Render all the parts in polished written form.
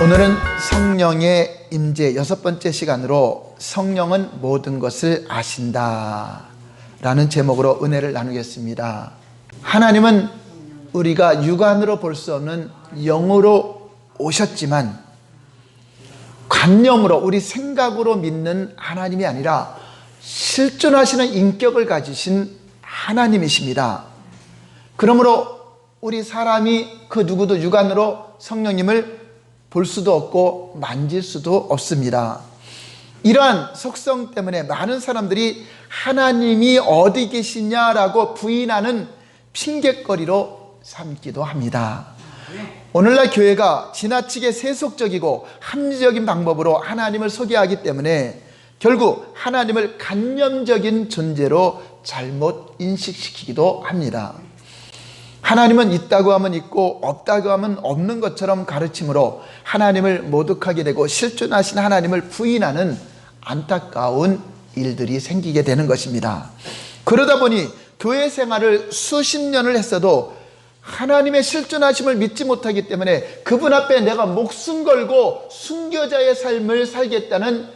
오늘은 성령의 임재 6번째 시간으로 성령은 모든 것을 아신다 라는 제목으로 은혜를 나누겠습니다. 하나님은 우리가 육안으로 볼 수 없는 영으로 오셨지만 관념으로 우리 생각으로 믿는 하나님이 아니라 실존하시는 인격을 가지신 하나님이십니다. 그러므로 우리 사람이 그 누구도 육안으로 성령님을 볼 수도 없고 만질 수도 없습니다. 이러한 속성 때문에 많은 사람들이 하나님이 어디 계시냐라고 부인하는 핑곗거리로 삼기도 합니다. 오늘날 교회가 지나치게 세속적이고 합리적인 방법으로 하나님을 소개하기 때문에 결국 하나님을 관념적인 존재로 잘못 인식시키기도 합니다. 하나님은 있다고 하면 있고 없다고 하면 없는 것처럼 가르침으로 하나님을 모독하게 되고 실존하신 하나님을 부인하는 안타까운 일들이 생기게 되는 것입니다. 그러다 보니 교회 생활을 수십 년을 했어도 하나님의 실존하심을 믿지 못하기 때문에 그분 앞에 내가 목숨 걸고 순교자의 삶을 살겠다는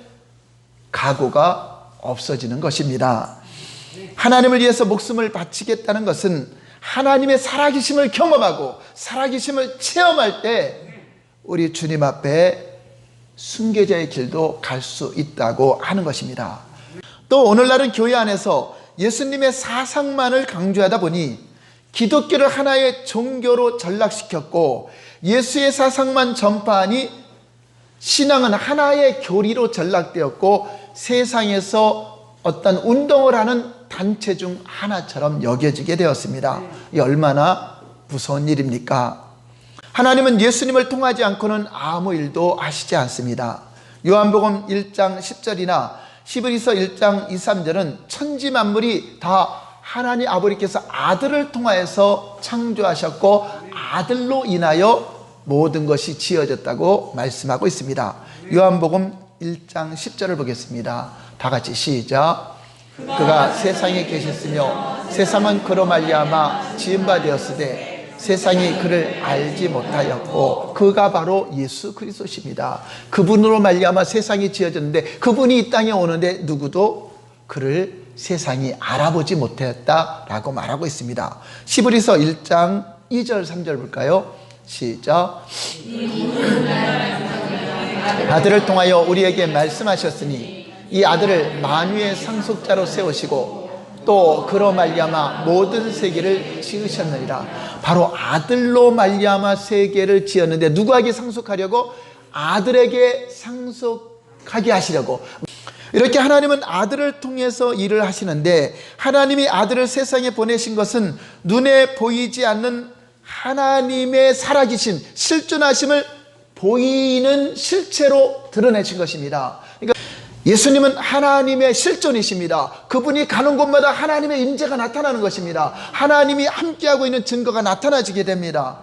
각오가 없어지는 것입니다. 하나님을 위해서 목숨을 바치겠다는 것은 하나님의 살아계심을 경험하고 살아계심을 체험할 때 우리 주님 앞에 순교자의 길도 갈 수 있다고 하는 것입니다. 또 오늘날은 교회 안에서 예수님의 사상만을 강조하다 보니 기독교를 하나의 종교로 전락시켰고 예수의 사상만 전파하니 신앙은 하나의 교리로 전락되었고 세상에서 어떤 운동을 하는 단체 중 하나처럼 여겨지게 되었습니다. 이 얼마나 무서운 일입니까? 하나님은 예수님을 통하지 않고는 아무 일도 하시지 않습니다. 요한복음 1장 10절이나 히브리서 1장 2, 3절은 천지 만물이 다 하나님 아버지께서 아들을 통하여서 창조하셨고 아들로 인하여 모든 것이 지어졌다고 말씀하고 있습니다. 요한복음 1장 10절을 보겠습니다. 다 같이 시작. 그가 세상에 계셨으며 세상은 그로 말미암아 지은 바 되었으되 세상이 그를 알지 못하였고 그가 바로 예수 그리스도십니다. 그분으로 말미암아 세상이 지어졌는데 그분이 이 땅에 오는데 누구도 그를 세상이 알아보지 못했다라고 말하고 있습니다. 히브리서 1장 2절 3절 볼까요? 시작. 아들을 통하여 우리에게 말씀하셨으니 이 아들을 만유의 상속자로 세우시고 또 그로 말미암아 모든 세계를 지으셨느니라. 바로 아들로 말미암아 세계를 지었는데 누구에게 상속하려고? 아들에게 상속하게 하시려고. 이렇게 하나님은 아들을 통해서 일을 하시는데 하나님이 아들을 세상에 보내신 것은 눈에 보이지 않는 하나님의 살아계신 실존하심을 보이는 실체로 드러내신 것입니다. 그러니까 예수님은 하나님의 실존이십니다. 그분이 가는 곳마다 하나님의 임재가 나타나는 것입니다. 하나님이 함께하고 있는 증거가 나타나지게 됩니다.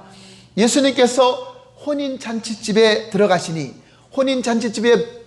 예수님께서 혼인잔치집에 들어가시니 혼인잔치집에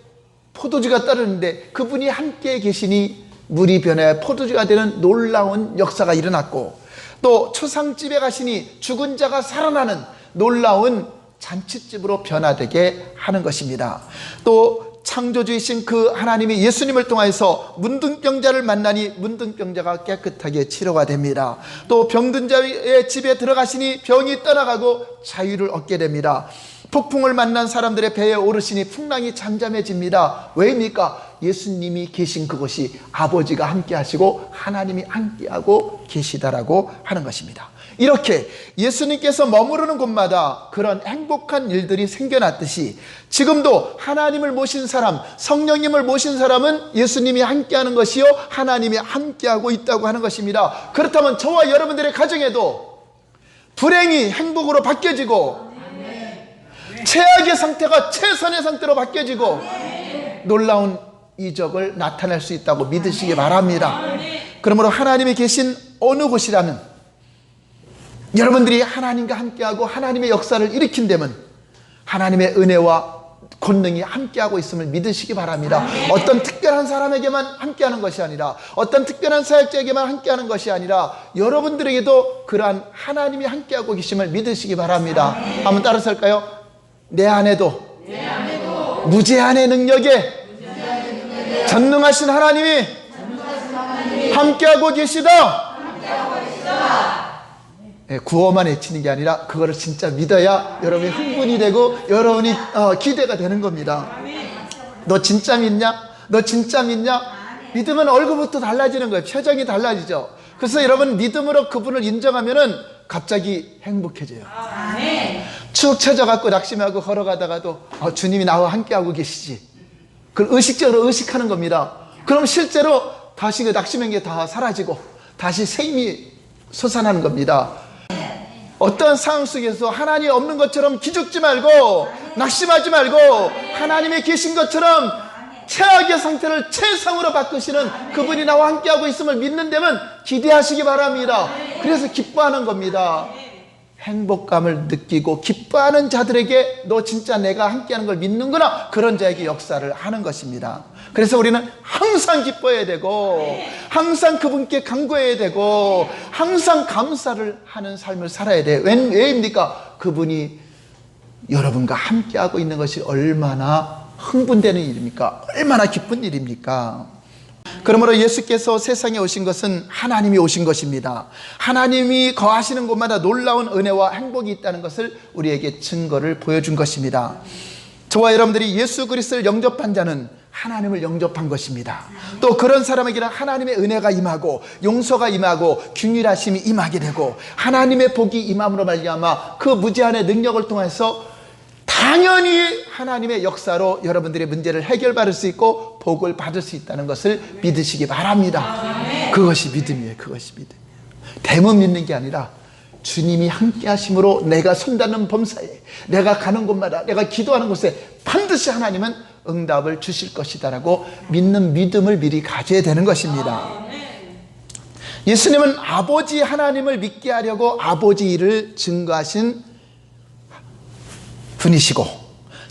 포도주가 따르는데 그분이 함께 계시니 물이 변해 포도주가 되는 놀라운 역사가 일어났고 또 초상집에 가시니 죽은 자가 살아나는 놀라운 잔치집으로 변화되게 하는 것입니다. 또 창조주이신 그 하나님이 예수님을 통해서 문둥병자를 만나니 문둥병자가 깨끗하게 치료가 됩니다. 또 병든 자의 집에 들어가시니 병이 떠나가고 자유를 얻게 됩니다. 폭풍을 만난 사람들의 배에 오르시니 풍랑이 잠잠해집니다. 왜입니까? 예수님이 계신 그곳이 아버지가 함께 하시고 하나님이 함께하고 계시다라고 하는 것입니다. 이렇게 예수님께서 머무르는 곳마다 그런 행복한 일들이 생겨났듯이 지금도 하나님을 모신 사람, 성령님을 모신 사람은 예수님이 함께하는 것이요 하나님이 함께하고 있다고 하는 것입니다. 그렇다면 저와 여러분들의 가정에도 불행이 행복으로 바뀌어지고 최악의 상태가 최선의 상태로 바뀌어지고 놀라운 이적을 나타낼 수 있다고 믿으시기 바랍니다. 그러므로 하나님이 계신 어느 곳이라면 여러분들이 하나님과 함께하고 하나님의 역사를 일으킨다면 하나님의 은혜와 권능이 함께하고 있음을 믿으시기 바랍니다. 어떤 특별한 사람에게만 함께하는 것이 아니라 어떤 특별한 사역자에게만 함께하는 것이 아니라 여러분들에게도 그러한 하나님이 함께하고 계심을 믿으시기 바랍니다. 한번 따라서 할까요? 내 안에도 무제한의 능력에 전능하신 하나님이 함께하고 계시다. 구호만 외치는 게 아니라 그거를 진짜 믿어야 여러분이 흥분이 되고 여러분이 기대가 되는 겁니다. 너 진짜 믿냐? 너 진짜 믿냐? 믿으면 얼굴부터 달라지는 거예요. 표정이 달라지죠. 그래서 여러분 믿음으로 그분을 인정하면은 갑자기 행복해져요. 축 처져갖고 낙심하고 걸어가다가도 주님이 나와 함께하고 계시지. 그걸 의식적으로 의식하는 겁니다. 그럼 실제로 다시 그 낙심한 게 다 사라지고 다시 새 힘이 솟아나는 겁니다. 어떤 상황 속에서 하나님이 없는 것처럼 기죽지 말고 낙심하지 말고 하나님이 계신 것처럼 최악의 상태를 최상으로 바꾸시는 그분이 나와 함께하고 있음을 믿는 데면 기대하시기 바랍니다. 그래서 기뻐하는 겁니다. 행복감을 느끼고 기뻐하는 자들에게 너 진짜 내가 함께하는 걸 믿는구나, 그런 자에게 역사를 하는 것입니다. 그래서 우리는 항상 기뻐해야 되고 항상 그분께 간구해야 되고 항상 감사를 하는 삶을 살아야 돼요. 왜입니까? 그분이 여러분과 함께하고 있는 것이 얼마나 흥분되는 일입니까? 얼마나 기쁜 일입니까? 그러므로 예수께서 세상에 오신 것은 하나님이 오신 것입니다. 하나님이 거하시는 곳마다 놀라운 은혜와 행복이 있다는 것을 우리에게 증거를 보여준 것입니다. 저와 여러분들이 예수 그리스도를 영접한 자는 하나님을 영접한 것입니다. 또 그런 사람에게는 하나님의 은혜가 임하고 용서가 임하고 균일하심이 임하게 되고 하나님의 복이 임함으로 말미암아 그 무제한의 능력을 통해서 당연히 하나님의 역사로 여러분들의 문제를 해결받을 수 있고 복을 받을 수 있다는 것을 믿으시기 바랍니다. 그것이 믿음이에요. 그것이 믿음이에요. 대문 믿는 게 아니라 주님이 함께 하심으로 내가 손닿는 범사에, 내가 가는 곳마다, 내가 기도하는 곳에 반드시 하나님은 응답을 주실 것이다라고 믿는 믿음을 미리 가져야 되는 것입니다. 예수님은 아버지 하나님을 믿게 하려고 아버지 일을 증거하신 분이시고,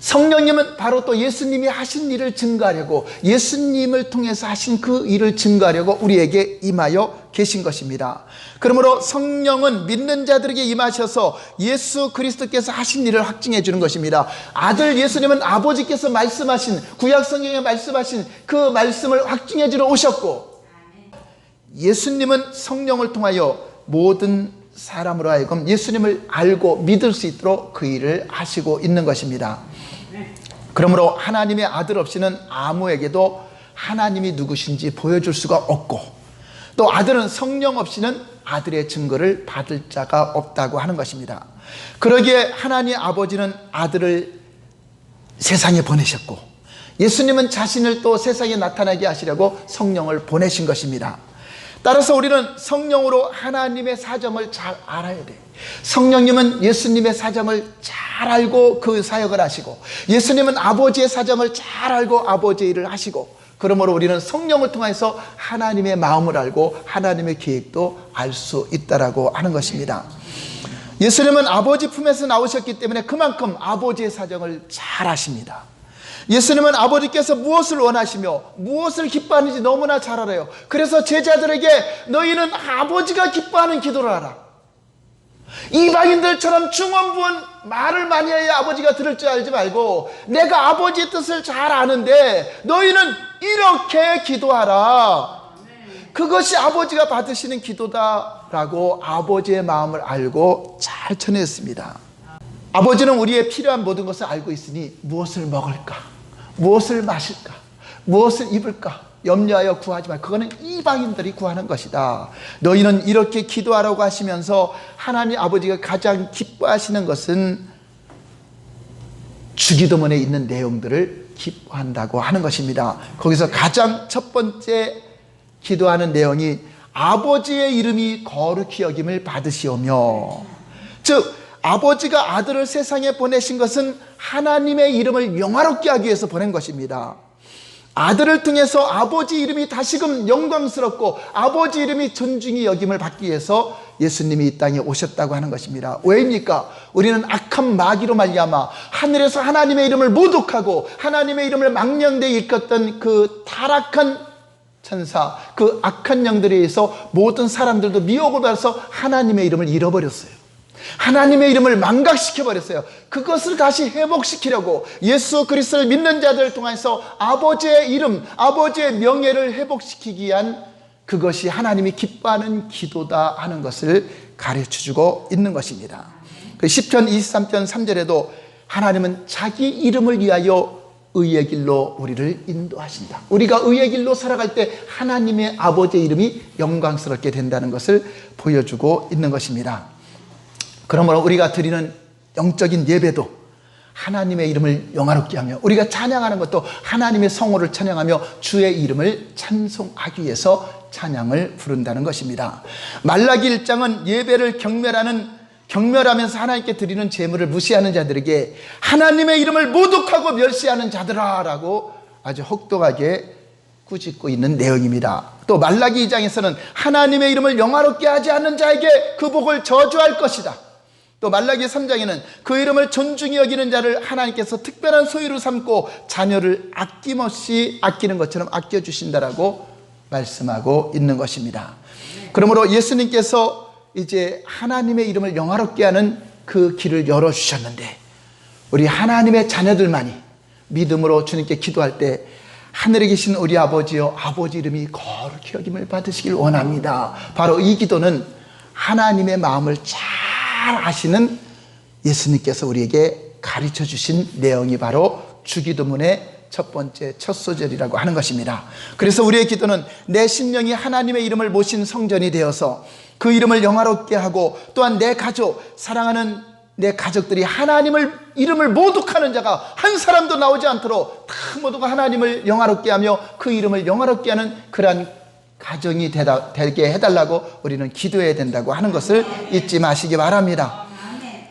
성령님은 바로 또 예수님이 하신 일을 증거하려고, 예수님을 통해서 하신 그 일을 증거하려고 우리에게 임하여 계신 것입니다. 그러므로 성령은 믿는 자들에게 임하셔서 예수 그리스도께서 하신 일을 확증해 주는 것입니다. 아들 예수님은 아버지께서 말씀하신, 구약 성경에 말씀하신 그 말씀을 확증해 주러 오셨고, 예수님은 성령을 통하여 모든 사람으로 하여금 예수님을 알고 믿을 수 있도록 그 일을 하시고 있는 것입니다. 그러므로 하나님의 아들 없이는 아무에게도 하나님이 누구신지 보여줄 수가 없고, 또 아들은 성령 없이는 아들의 증거를 받을 자가 없다고 하는 것입니다. 그러기에 하나님 아버지는 아들을 세상에 보내셨고, 예수님은 자신을 또 세상에 나타나게 하시려고 성령을 보내신 것입니다. 따라서 우리는 성령으로 하나님의 사정을 잘 알아야 돼요. 성령님은 예수님의 사정을 잘 알고 그 사역을 하시고, 예수님은 아버지의 사정을 잘 알고 아버지의 일을 하시고, 그러므로 우리는 성령을 통해서 하나님의 마음을 알고 하나님의 계획도 알 수 있다라고 하는 것입니다. 예수님은 아버지 품에서 나오셨기 때문에 그만큼 아버지의 사정을 잘 아십니다. 예수님은 아버지께서 무엇을 원하시며 무엇을 기뻐하는지 너무나 잘 알아요. 그래서 제자들에게 너희는 아버지가 기뻐하는 기도를 하라. 이방인들처럼 중언부언 말을 많이 해야 아버지가 들을 줄 알지 말고, 내가 아버지의 뜻을 잘 아는데 너희는 이렇게 기도하라. 그것이 아버지가 받으시는 기도다라고 아버지의 마음을 알고 잘 전했습니다. 아버지는 우리의 필요한 모든 것을 알고 있으니 무엇을 먹을까, 무엇을 마실까, 무엇을 입을까 염려하여 구하지 말. 그거는 이방인들이 구하는 것이다. 너희는 이렇게 기도하라고 하시면서 하나님 아버지가 가장 기뻐하시는 것은 주기도문에 있는 내용들을 기뻐한다고 하는 것입니다. 거기서 가장 첫 번째 기도하는 내용이 아버지의 이름이 거룩히 여김을 받으시오며, 즉 아버지가 아들을 세상에 보내신 것은 하나님의 이름을 영화롭게 하기 위해서 보낸 것입니다. 아들을 통해서 아버지 이름이 다시금 영광스럽고 아버지 이름이 존중이 여김을 받기 위해서 예수님이 이 땅에 오셨다고 하는 것입니다. 왜입니까? 우리는 악한 마귀로 말미암아 하늘에서 하나님의 이름을 모독하고 하나님의 이름을 망령되이 일컫던 그 타락한 천사, 그 악한 영들에 의해서 모든 사람들도 미혹을 받아서 하나님의 이름을 잃어버렸어요. 하나님의 이름을 망각시켜버렸어요. 그것을 다시 회복시키려고 예수 그리스도를 믿는 자들을 통해서 아버지의 이름, 아버지의 명예를 회복시키기 위한 그것이 하나님이 기뻐하는 기도다 하는 것을 가르쳐주고 있는 것입니다. 그 시편 23편 3절에도 하나님은 자기 이름을 위하여 의의 길로 우리를 인도하신다. 우리가 의의 길로 살아갈 때 하나님의 아버지의 이름이 영광스럽게 된다는 것을 보여주고 있는 것입니다. 그러므로 우리가 드리는 영적인 예배도 하나님의 이름을 영화롭게 하며, 우리가 찬양하는 것도 하나님의 성호를 찬양하며 주의 이름을 찬송하기 위해서 찬양을 부른다는 것입니다. 말라기 1장은 예배를 경멸하면서 하나님께 드리는 제물을 무시하는 자들에게 하나님의 이름을 모독하고 멸시하는 자들아 라고 아주 혹독하게 꾸짖고 있는 내용입니다. 또 말라기 2장에서는 하나님의 이름을 영화롭게 하지 않는 자에게 그 복을 저주할 것이다. 또 말라기 3장에는 그 이름을 존중히 여기는 자를 하나님께서 특별한 소유로 삼고 자녀를 아낌없이 아끼는 것처럼 아껴주신다라고 말씀하고 있는 것입니다. 그러므로 예수님께서 이제 하나님의 이름을 영화롭게 하는 그 길을 열어주셨는데, 우리 하나님의 자녀들만이 믿음으로 주님께 기도할 때 하늘에 계신 우리 아버지여, 아버지 이름이 거룩히 여김을 받으시길 원합니다. 바로 이 기도는 하나님의 마음을 잘 아시는 예수님께서 우리에게 가르쳐 주신 내용이 바로 주기도문의 첫 번째 첫 소절이라고 하는 것입니다. 그래서 우리의 기도는 내 심령이 하나님의 이름을 모신 성전이 되어서 그 이름을 영화롭게 하고, 또한 내 가족, 사랑하는 내 가족들이 하나님을 이름을 모독하는 자가 한 사람도 나오지 않도록 다 모두가 하나님을 영화롭게 하며 그 이름을 영화롭게 하는 그러한 가정이 되게 해달라고 우리는 기도해야 된다고 하는 것을 잊지 마시기 바랍니다.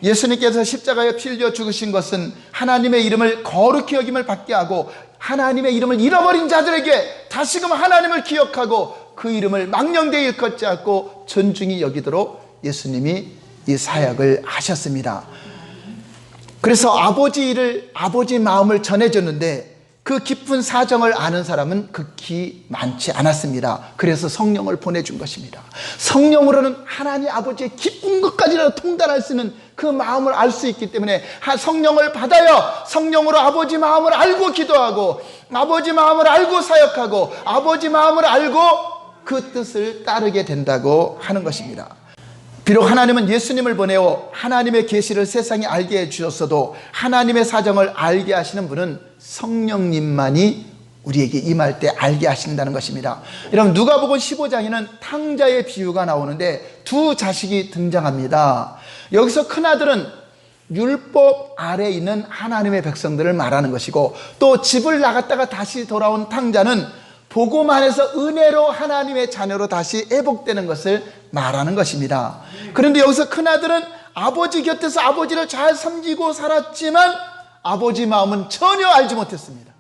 예수님께서 십자가에 피 흘려 죽으신 것은 하나님의 이름을 거룩히 여김을 받게 하고, 하나님의 이름을 잃어버린 자들에게 다시금 하나님을 기억하고 그 이름을 망령되이 일컫지 않고 존중히 여기도록 예수님이 이 사역을 하셨습니다. 그래서 아버지 마음을 전해줬는데 그 깊은 사정을 아는 사람은 극히 많지 않았습니다. 그래서 성령을 보내준 것입니다. 성령으로는 하나님 아버지의 깊은 것까지라도 통달할 수 있는 그 마음을 알 수 있기 때문에 성령을 받아야 성령으로 아버지 마음을 알고 기도하고, 아버지 마음을 알고 사역하고, 아버지 마음을 알고 그 뜻을 따르게 된다고 하는 것입니다. 비록 하나님은 예수님을 보내어 하나님의 계시를 세상에 알게 해주셨어도 하나님의 사정을 알게 하시는 분은 성령님만이 우리에게 임할 때 알게 하신다는 것입니다. 여러분, 누가복음 15장에는 탕자의 비유가 나오는데 두 자식이 등장합니다. 여기서 큰아들은 율법 아래에 있는 하나님의 백성들을 말하는 것이고, 또 집을 나갔다가 다시 돌아온 탕자는 복음 안에서 은혜로 하나님의 자녀로 다시 회복되는 것을 말하는 것입니다. 그런데 여기서 큰아들은 아버지 곁에서 아버지를 잘 섬기고 살았지만 아버지 마음은 전혀 알지 못했습니다.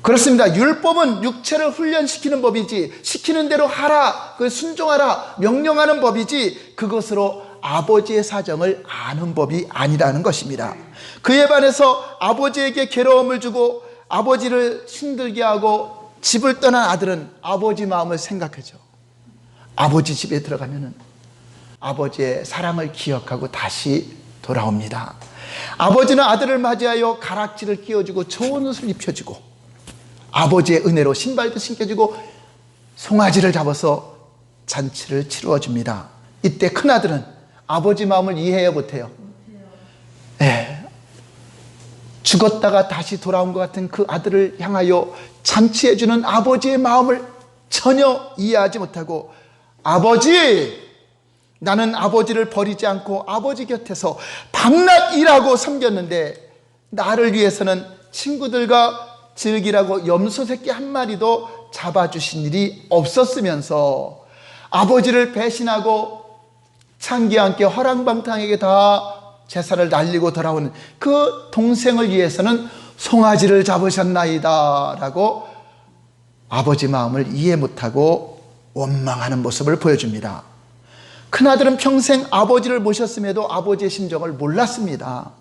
그렇습니다. 율법은 육체를 훈련시키는 법이지, 시키는 대로 하라, 순종하라, 명령하는 법이지, 그것으로 아버지의 사정을 아는 법이 아니라는 것입니다. 그에 반해서 아버지에게 괴로움을 주고 아버지를 힘들게 하고 집을 떠난 아들은 아버지 마음을 생각하죠. 아버지 집에 들어가면은 아버지의 사랑을 기억하고 다시 돌아옵니다. 아버지는 아들을 맞이하여 가락지를 끼워주고 좋은 옷을 입혀주고, 아버지의 은혜로 신발도 신겨주고 송아지를 잡아서 잔치를 치루어 줍니다. 이때 큰아들은 아버지 마음을 이해해요, 못해요? 네. 죽었다가 다시 돌아온 것 같은 그 아들을 향하여 잔치해주는 아버지의 마음을 전혀 이해하지 못하고, 아버지, 나는 아버지를 버리지 않고 아버지 곁에서 밤낮 일하고 섬겼는데 나를 위해서는 친구들과 즐기라고 염소 새끼 한 마리도 잡아주신 일이 없었으면서 아버지를 배신하고 창기와 함께 허랑방탕에게 다 제사를 날리고 돌아오는 그 동생을 위해서는 송아지를 잡으셨나이다 라고 아버지 마음을 이해 못하고 원망하는 모습을 보여줍니다. 큰아들은 평생 아버지를 모셨음에도 아버지의 심정을 몰랐습니다.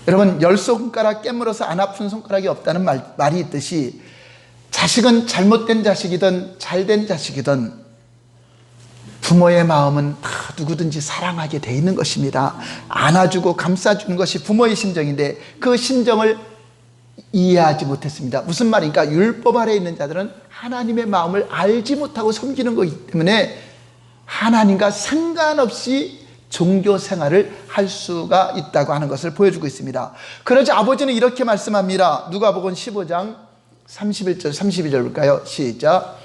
여러분, 10손가락 깨물어서 안 아픈 손가락이 없다는 말이 있듯이 자식은 잘못된 자식이든 잘된 자식이든 부모의 마음은 다 누구든지 사랑하게 돼 있는 것입니다. 안아주고 감싸주는 것이 부모의 심정인데 그 심정을 이해하지 못했습니다. 무슨 말인가? 율법 아래에 있는 자들은 하나님의 마음을 알지 못하고 섬기는 것이기 때문에 하나님과 상관없이 종교 생활을 할 수가 있다고 하는 것을 보여주고 있습니다. 그러자 아버지는 이렇게 말씀합니다. 누가복음 15장 31절 32절 볼까요? 시작.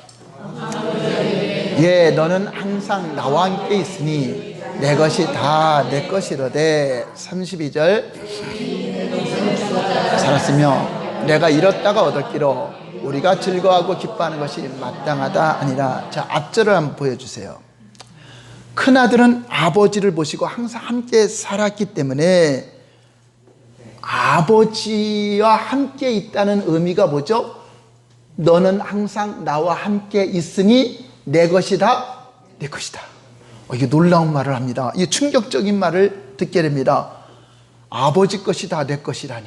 예, 너는 항상 나와 함께 있으니 내 것이 다 내 것이로되 32절 살았으며 내가 잃었다가 얻었기로 우리가 즐거워하고 기뻐하는 것이 마땅하다 아니라. 자, 앞절을 한번 보여주세요. 큰아들은 아버지를 모시고 항상 함께 살았기 때문에 아버지와 함께 있다는 의미가 뭐죠? 너는 항상 나와 함께 있으니 내 것이다, 내 것이다. 이게 놀라운 말을 합니다. 이 충격적인 말을 듣게 됩니다. 아버지 것이다, 내 것이라니.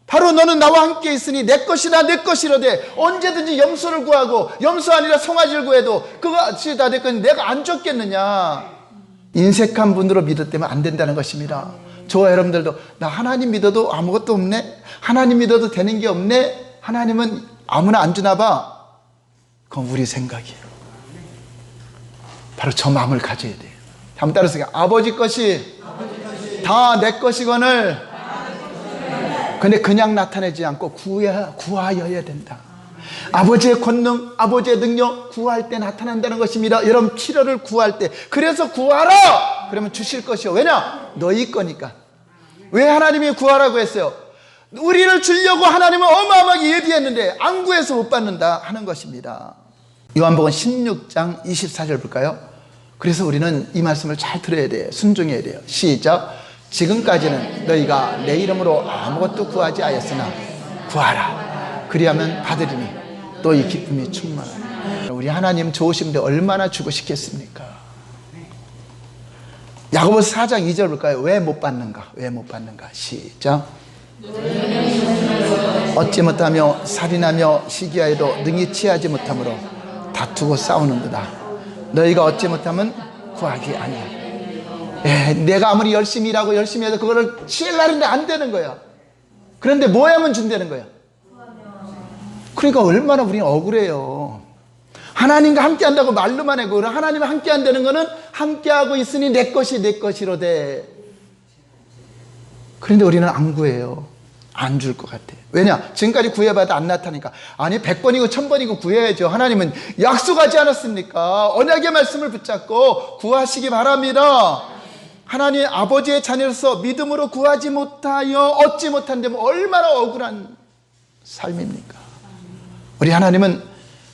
바로 너는 나와 함께 있으니 내 것이다, 내 것이로되 언제든지 염소를 구하고 염소 아니라 송아지를 구해도 그것이 다 내 것이 내가 안 줬겠느냐. 인색한 분으로 믿었다면 안 된다는 것입니다. 저와 여러분들도 나 하나님 믿어도 아무것도 없네, 하나님 믿어도 되는 게 없네, 하나님은 아무나 안 주나 봐. 그건 우리 생각이에요. 바로 저 마음을 가져야 돼요. 한번 따라서 아버지 것이 다 내 것이거늘 근데 그냥 나타내지 않고 구하여야 된다. 아버지의 권능, 아버지의 능력 구할 때 나타난다는 것입니다. 여러분 필요를 구할 때 그래서 구하라 그러면 주실 것이요. 왜냐? 너희 거니까. 왜 하나님이 구하라고 했어요? 우리를 주려고 하나님은 어마어마하게 예비했는데 안 구해서 못 받는다 하는 것입니다. 요한복음 16장 24절 볼까요? 그래서 우리는 이 말씀을 잘 들어야 돼요. 순종해야 돼요. 시작. 지금까지는 너희가 내 이름으로 아무것도 구하지 않았으나 구하라 그리하면 받으리니 또 이 기쁨이 충만하다. 우리 하나님 좋으신데 얼마나 주고 싶겠습니까? 야고보서 4장 2절 볼까요? 왜 못 받는가? 왜 못 받는가? 시작. 얻지 못하며 살인하며 시기하여도 능히 취하지 못하므로 다투고 싸우는도다. 너희가 얻지 못하면 구하기 아니하리라. 내가 아무리 열심히 일하고 열심히 해도 그거를 취하려는데 안 되는 거야. 그런데 뭐 하면 준다는 거야? 그러니까 얼마나 우리는 억울해요. 하나님과 함께 한다고 말로만 해고 하나님과 함께 한다는 거는 함께하고 있으니 내 것이 내 것이로되. 그런데 우리는 안 구해요. 안 줄 것 같아. 왜냐? 지금까지 구해봐도 안 나타나니까. 아니 100번이고 1000번이고 구해야죠. 하나님은 약속하지 않았습니까? 언약의 말씀을 붙잡고 구하시기 바랍니다. 하나님 아버지의 자녀로서 믿음으로 구하지 못하여 얻지 못한다면 얼마나 억울한 삶입니까? 우리 하나님은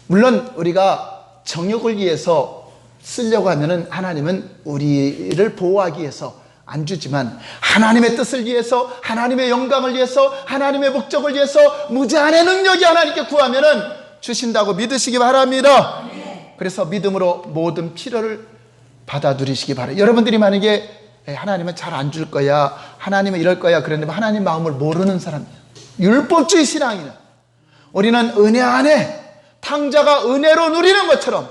물론 우리가 정욕을 위해서 쓰려고 하면은 하나님은 우리를 보호하기 위해서 안 주지만 하나님의 뜻을 위해서 하나님의 영광을 위해서 하나님의 목적을 위해서 무제한의 능력이 하나님께 구하면은 주신다고 믿으시기 바랍니다. 그래서 믿음으로 모든 필요를 받아 누리시기 바랍니다. 여러분들이 만약에 하나님은 잘 안 줄 거야, 하나님은 이럴 거야 그랬는데 하나님 마음을 모르는 사람이에요. 율법주의 신앙이는 우리는 은혜 안에 탕자가 은혜로 누리는 것처럼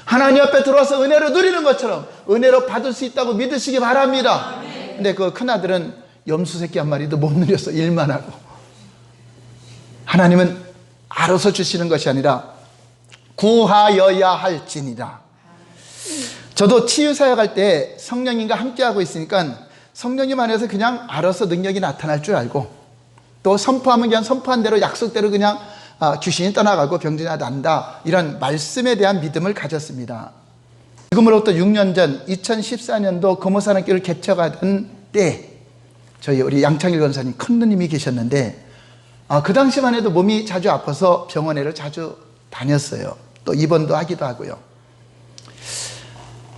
하나님 앞에 들어와서 은혜로 누리는 것처럼 은혜로 받을 수 있다고 믿으시기 바랍니다. 근데 그 큰아들은 염소 새끼 한 마리도 못 누려서 일만 하고, 하나님은 알아서 주시는 것이 아니라 구하여야 할지니라. 저도 치유사역할 때 성령님과 함께하고 있으니까 성령님 안에서 그냥 알아서 능력이 나타날 줄 알고, 또 선포하면 그냥 선포한 대로 약속대로 그냥 귀신이 떠나가고 병진이 난다, 이런 말씀에 대한 믿음을 가졌습니다. 지금으로부터 6년 전 2014년도 거모사랑교를 개척하던 때 저희 우리 양창일 권사님 큰 누님이 계셨는데 그 당시만 해도 몸이 자주 아파서 병원에를 자주 다녔어요. 또 입원도 하기도 하고요.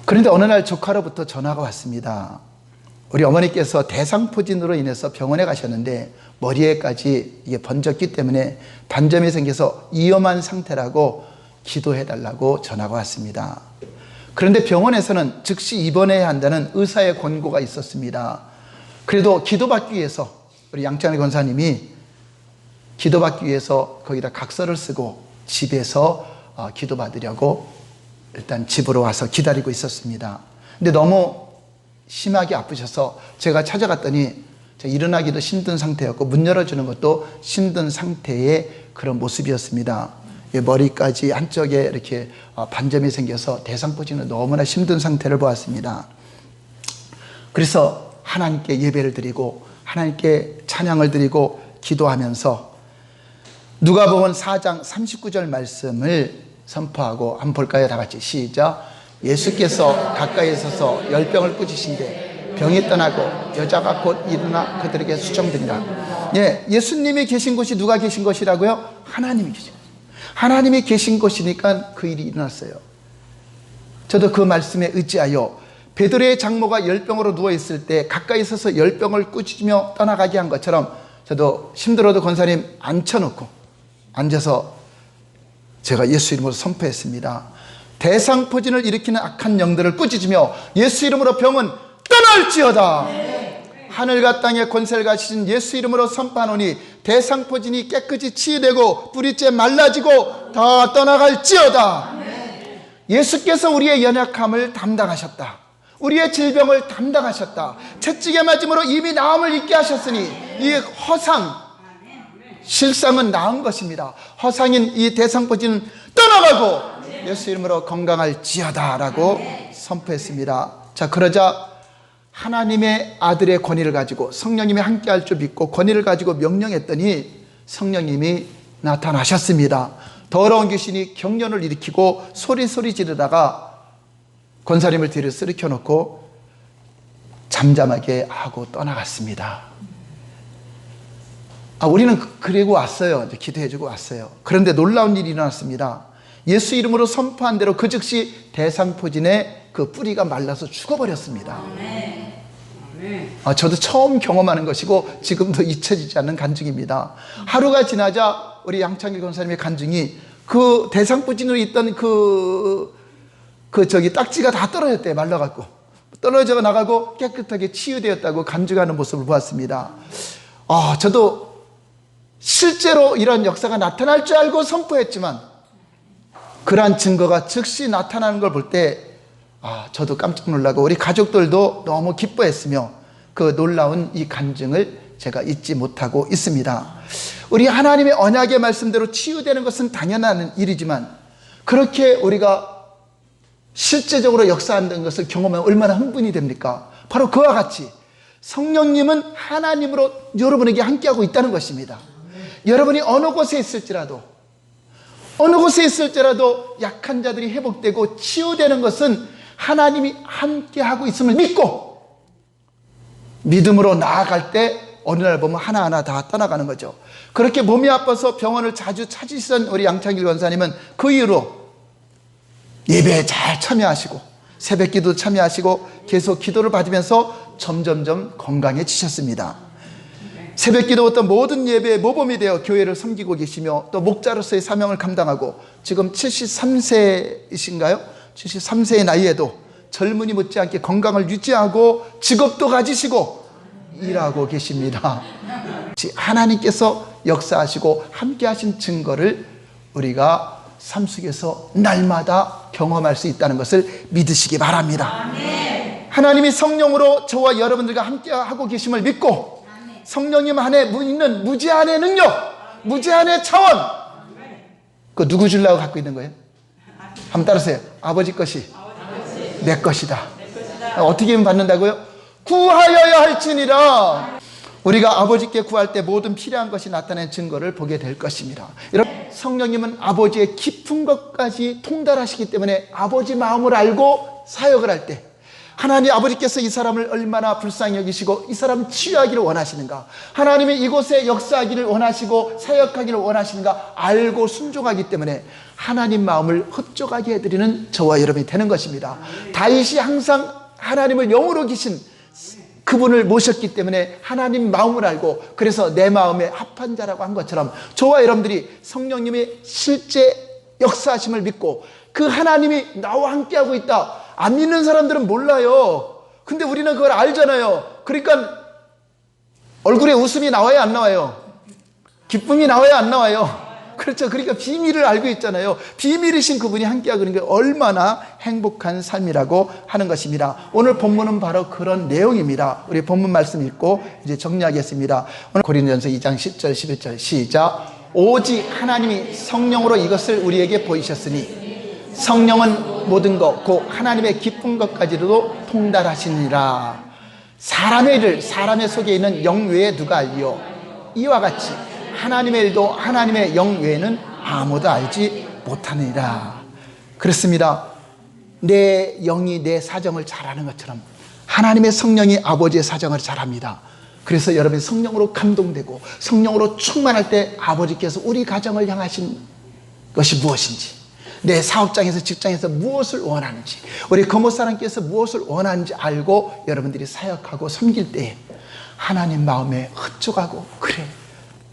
그런데 어느 날 조카로부터 전화가 왔습니다. 우리 어머니께서 대상포진으로 인해서 병원에 가셨는데 머리에까지 이게 번졌기 때문에 반점이 생겨서 위험한 상태라고 기도해달라고 전화가 왔습니다. 그런데 병원에서는 즉시 입원해야 한다는 의사의 권고가 있었습니다. 그래도 기도받기 위해서 우리 양창일 권사님이 기도받기 위해서 거기다 각서를 쓰고 집에서 기도받으려고 일단 집으로 와서 기다리고 있었습니다. 근데 너무 심하게 아프셔서 제가 찾아갔더니 일어나기도 힘든 상태였고 문 열어주는 것도 힘든 상태의 그런 모습이었습니다. 머리까지 한쪽에 이렇게 반점이 생겨서 대상포진은 너무나 힘든 상태를 보았습니다. 그래서 하나님께 예배를 드리고 하나님께 찬양을 드리고 기도하면서 누가복음 4장 39절 말씀을 선포하고 한번 볼까요? 다 같이 시작. 예수께서 가까이 서서 열병을 꾸짖으신데 병이 떠나고 여자가 곧 일어나 그들에게 수정되니라. 예수님이 계신 곳이 누가 계신 곳이라고요? 하나님이 계신 곳. 하나님이 계신 곳이니까 그 일이 일어났어요. 저도 그 말씀에 의지하여 베드로의 장모가 열병으로 누워있을 때 가까이 서서 열병을 꾸짖으며 떠나가게 한 것처럼 저도 힘들어도 권사님 앉혀놓고 앉아서 제가 예수 이름으로 선포했습니다. 대상포진을 일으키는 악한 영들을 꾸짖으며 예수 이름으로 병은 떠날지어다. 하늘과 땅의 권세를 가지신 예수 이름으로 선포하노니 대상포진이 깨끗이 치유되고 뿌리째 말라지고 다 떠나갈지어다. 예수께서 우리의 연약함을 담당하셨다. 우리의 질병을 담당하셨다. 채찍에 맞음으로 이미 나음을 잊게 하셨으니 이 허상, 실상은 나은 것입니다. 허상인 이 대상포진은 떠나가고 예수 이름으로 건강할지어다 라고 선포했습니다. 자, 그러자 하나님의 아들의 권위를 가지고 성령님이 함께할 줄 믿고 권위를 가지고 명령했더니 성령님이 나타나셨습니다. 더러운 귀신이 경련을 일으키고 소리 지르다가 권사님을 뒤를 쓰리켜 놓고 잠잠하게 하고 떠나갔습니다. 우리는 그리고 왔어요. 기도해주고 왔어요. 그런데 놀라운 일이 일어났습니다. 예수 이름으로 선포한 대로 그 즉시 대상포진의 그 뿌리가 말라서 죽어버렸습니다. 저도 처음 경험하는 것이고 지금도 잊혀지지 않는 간증입니다. 하루가 지나자 우리 양창길 권사님의 간증이 그 대상포진으로 있던 딱지가 다 떨어졌대요. 말라갖고 떨어져 나가고 깨끗하게 치유되었다고 간증하는 모습을 보았습니다. 저도 실제로 이런 역사가 나타날 줄 알고 선포했지만 그러한 증거가 즉시 나타나는 걸 볼 때 저도 깜짝 놀라고 우리 가족들도 너무 기뻐했으며 그 놀라운 이 간증을 제가 잊지 못하고 있습니다. 우리 하나님의 언약의 말씀대로 치유되는 것은 당연한 일이지만 그렇게 우리가 실제적으로 역사한다는 것을 경험하면 얼마나 흥분이 됩니까? 바로 그와 같이 성령님은 하나님으로 여러분에게 함께하고 있다는 것입니다. 여러분이 어느 곳에 있을지라도 약한 자들이 회복되고 치유되는 것은 하나님이 함께하고 있음을 믿고 믿음으로 나아갈 때 어느 날 보면 하나하나 다 떠나가는 거죠. 그렇게 몸이 아파서 병원을 자주 찾으시던 우리 양창길 권사님은 그 이후로 예배에 잘 참여하시고 새벽기도 참여하시고 계속 기도를 받으면서 점점점 건강해지셨습니다. 새벽기도부터 모든 예배에 모범이 되어 교회를 섬기고 계시며 또 목자로서의 사명을 감당하고 지금 73세이신가요? 73세의 나이에도 젊은이 못지않게 건강을 유지하고 직업도 가지시고 일하고 계십니다. 하나님께서 역사하시고 함께하신 증거를 우리가 삶 속에서 날마다 경험할 수 있다는 것을 믿으시기 바랍니다. 하나님이 성령으로 저와 여러분들과 함께하고 계심을 믿고 성령님 안에 있는 무제한의 능력, 무제한의 차원, 그거 누구 주려고 갖고 있는 거예요? 한번 따라하세요. 아버지 것이 내 것이다. 어떻게 받는다고요? 구하여야 할지니라. 우리가 아버지께 구할 때 모든 필요한 것이 나타낸 증거를 보게 될 것입니다. 여러분, 성령님은 아버지의 깊은 것까지 통달하시기 때문에 아버지 마음을 알고 사역을 할 때 하나님 아버지께서 이 사람을 얼마나 불쌍히 여기시고 이 사람 치유하기를 원하시는가, 하나님이 이곳에 역사하기를 원하시고 사역하기를 원하시는가 알고 순종하기 때문에 하나님 마음을 흡족하게 해드리는 저와 여러분이 되는 것입니다. 다윗이 항상 하나님을 영으로 계신 그분을 모셨기 때문에 하나님 마음을 알고 그래서 내 마음에 합한 자라고 한 것처럼 저와 여러분들이 성령님의 실제 역사하심을 믿고 그 하나님이 나와 함께하고 있다. 안 믿는 사람들은 몰라요. 근데 우리는 그걸 알잖아요. 그러니까 얼굴에 웃음이 나와요, 안 나와요? 기쁨이 나와요, 안 나와요? 그렇죠. 그러니까 비밀을 알고 있잖아요. 비밀이신 그분이 함께하고 있는 게 얼마나 행복한 삶이라고 하는 것입니다. 오늘 본문은 바로 그런 내용입니다. 우리 본문 말씀 읽고 이제 정리하겠습니다. 오늘 고린도전서 2장 10절 11절 시작. 오직 하나님이 성령으로 이것을 우리에게 보이셨으니 성령은 모든 것 곧 하나님의 기쁜 것까지도 통달하시니라. 사람의 일을 사람의 속에 있는 영 외에 누가 알리요? 이와 같이 하나님의 일도 하나님의 영 외에는 아무도 알지 못하느니라. 그렇습니다. 내 영이 내 사정을 잘 아는 것처럼 하나님의 성령이 아버지의 사정을 잘 압니다. 그래서 여러분이 성령으로 감동되고 성령으로 충만할 때 아버지께서 우리 가정을 향하신 것이 무엇인지, 내 사업장에서 직장에서 무엇을 원하는지, 우리 거모사랑께서 무엇을 원하는지 알고 여러분들이 사역하고 섬길 때 하나님 마음에 흡족하고, 그래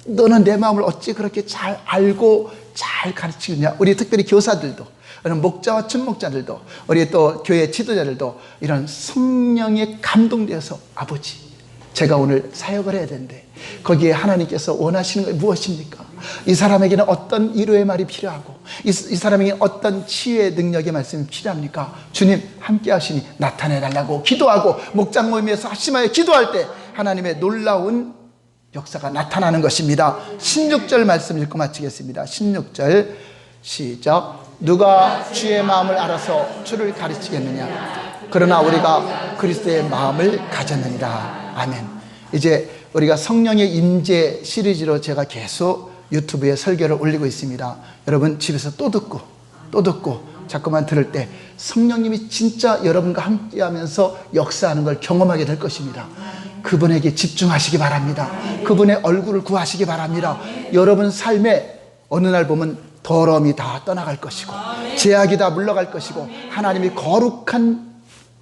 너는 내 마음을 어찌 그렇게 잘 알고 잘 가르치느냐. 우리 특별히 교사들도, 이런 목자와 춘목자들도, 우리 또 교회 지도자들도 이런 성령에 감동되어서 아버지, 제가 오늘 사역을 해야 되는데 거기에 하나님께서 원하시는 것이 무엇입니까? 이 사람에게는 어떤 위로의 말이 필요하고 이 사람에게 어떤 치유의 능력의 말씀이 필요합니까? 주님 함께 하시니 나타내달라고 기도하고 목장 모임에서 합심하여 기도할 때 하나님의 놀라운 역사가 나타나는 것입니다. 16절 말씀 읽고 마치겠습니다. 16절 시작. 누가 주의 마음을 알아서 주를 가르치겠느냐? 그러나 우리가 그리스도의 마음을 가졌느니라. 아멘. 이제 우리가 성령의 임재 시리즈로 제가 계속 유튜브에 설교를 올리고 있습니다. 여러분 집에서 또 듣고 자꾸만 들을 때 성령님이 진짜 여러분과 함께하면서 역사하는 걸 경험하게 될 것입니다. 그분에게 집중하시기 바랍니다. 그분의 얼굴을 구하시기 바랍니다. 여러분 삶에 어느 날 보면 더러움이 다 떠나갈 것이고 죄악이 다 물러갈 것이고 하나님이 거룩한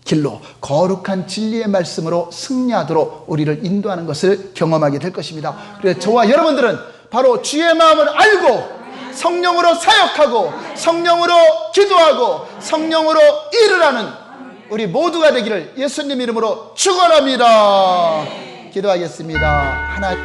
길로, 거룩한 진리의 말씀으로 승리하도록 우리를 인도하는 것을 경험하게 될 것입니다. 그래서 저와 여러분들은 바로 주의 마음을 알고 성령으로 사역하고 성령으로 기도하고 성령으로 일을 하는 우리 모두가 되기를 예수님 이름으로 축원합니다. 기도하겠습니다. 하나님